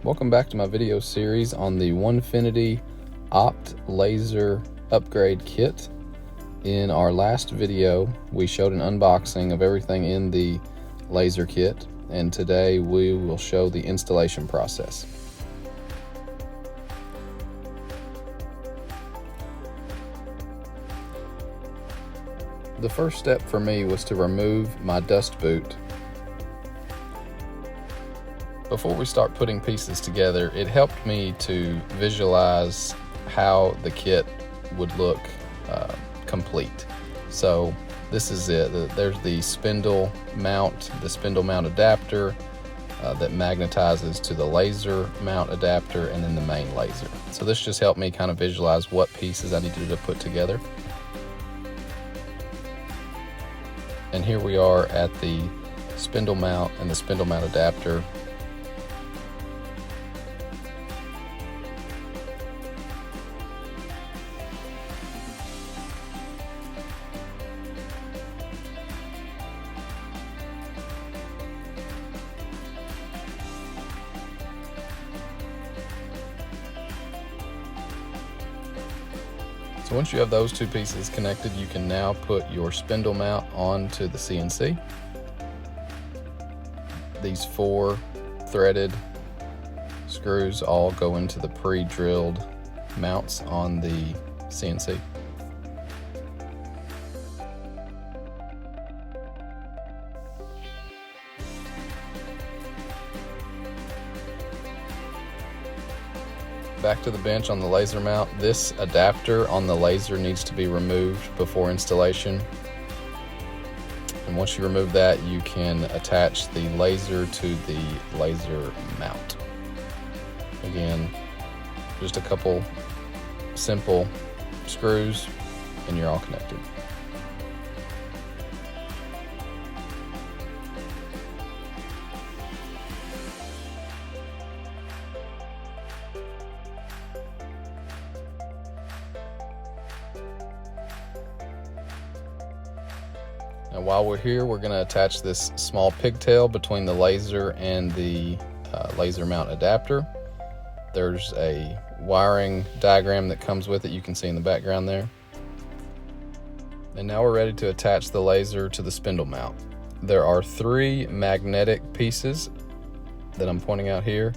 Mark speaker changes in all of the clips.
Speaker 1: Welcome back to my video series on the Onefinity Opt Laser Upgrade Kit. In our last video, we showed an unboxing of everything in the laser kit, and today we will show the installation process. The first step for me was to remove my dust boot. Before we start putting pieces together, it helped me to visualize how the kit would look complete. So this is it. There's the spindle mount, adapter that magnetizes to the laser mount adapter, and then the main laser. So this just helped me kind of visualize what pieces I needed to put together. And here we are at the spindle mount and the spindle mount adapter. So once you have those two pieces connected, you can now put your spindle mount onto the CNC. These 4 threaded screws all go into the pre-drilled mounts on the CNC. Back to the bench on the laser mount. This adapter on the laser needs to be removed before installation. And once you remove that, you can attach the laser to the laser mount. Again, just a couple simple screws and you're all connected. And while we're here, we're going to attach this small pigtail between the laser and the laser mount adapter. There's a wiring diagram that comes with it, you can see in the background there. And now we're ready to attach the laser to the spindle mount. There are 3 magnetic pieces that I'm pointing out here,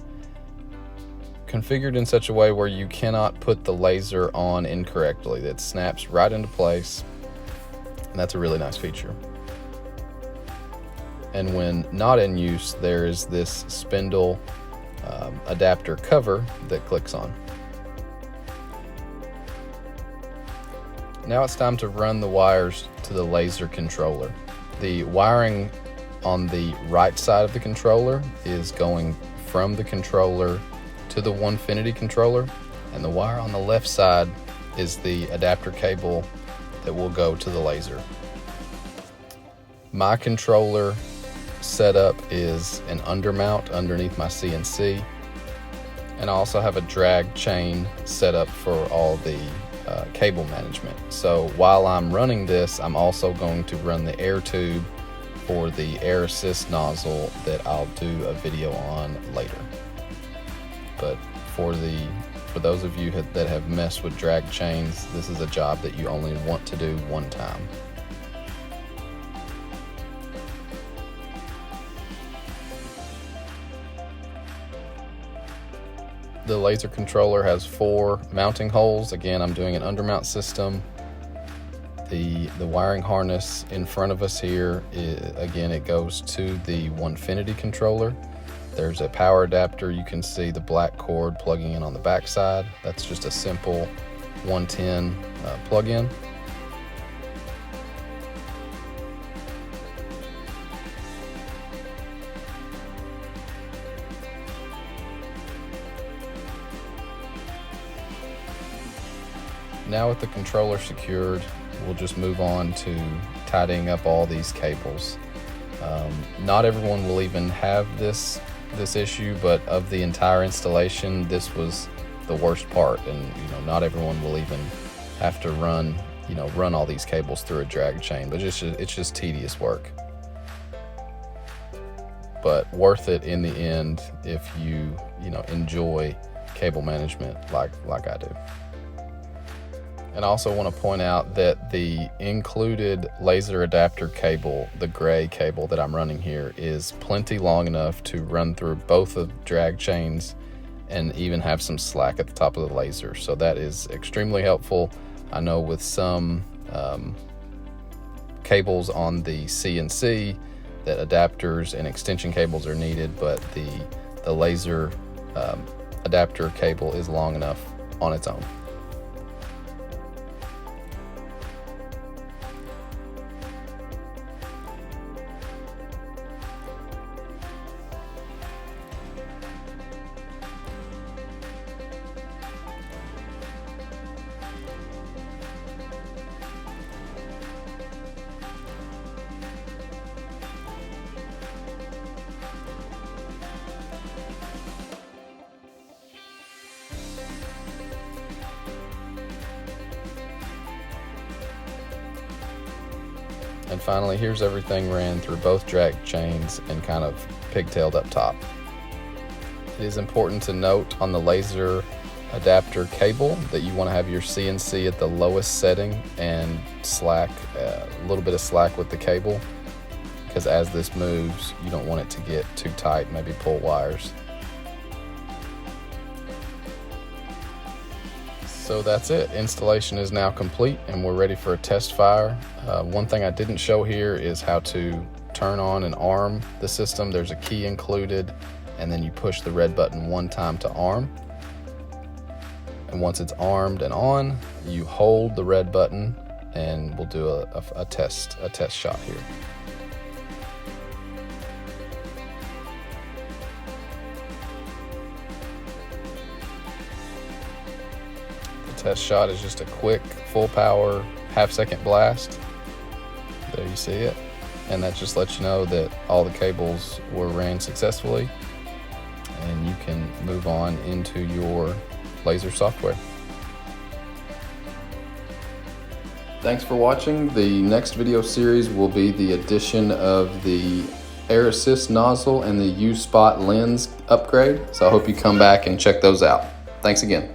Speaker 1: configured in such a way where you cannot put the laser on incorrectly. That snaps right into place. And that's a really nice feature. And when not in use, there is this spindle adapter cover that clicks on. Now it's time to run the wires to the laser controller. The wiring on the right side of the controller is going from the controller to the Onefinity controller, and the wire on the left side is the adapter cable that will go to the laser. My controller setup is an undermount underneath my CNC, and I also have a drag chain set up for all the cable management. So while I'm running this, I'm also going to run the air tube for the air assist nozzle that I'll do a video on later. But for those of you that have messed with drag chains, this is a job that you only want to do one time. The laser controller has 4 mounting holes. Again, I'm doing an undermount system. The wiring harness in front of us here, again, it goes to the Onefinity controller. There's a power adapter. You can see the black cord plugging in on the back side. That's just a simple 110 plug-in. Now with the controller secured, we'll just move on to tidying up all these cables. Not everyone will even have this issue, but of the entire installation, this was the worst part, and not everyone will even have to run all these cables through a drag chain, but it's just tedious work. but worth it in the end if you enjoy cable management like I do. And I also want to point out that the included laser adapter cable, the gray cable that I'm running here, is plenty long enough to run through both of drag chains and even have some slack at the top of the laser. So that is extremely helpful. I know with some cables on the CNC that adapters and extension cables are needed, but the laser adapter cable is long enough on its own. And finally, here's everything ran through both drag chains and kind of pigtailed up top. It is important to note on the laser adapter cable that you want to have your CNC at the lowest setting and slack, a little bit of slack with the cable, because as this moves, you don't want it to get too tight, maybe pull wires. So that's it. Installation is now complete and we're ready for a test fire. One thing I didn't show here is how to turn on and arm the system. There's a key included, and then you push the red button one time to arm. And once it's armed and on, you hold the red button and we'll do a test shot here. Test shot is just a quick full power half-second blast. There you see it, and that just lets you know that all the cables were ran successfully and you can move on into your laser software. Thanks for watching. The next video series will be the addition of the air assist nozzle and the U-spot lens upgrade, so I hope you come back and check those out. Thanks again.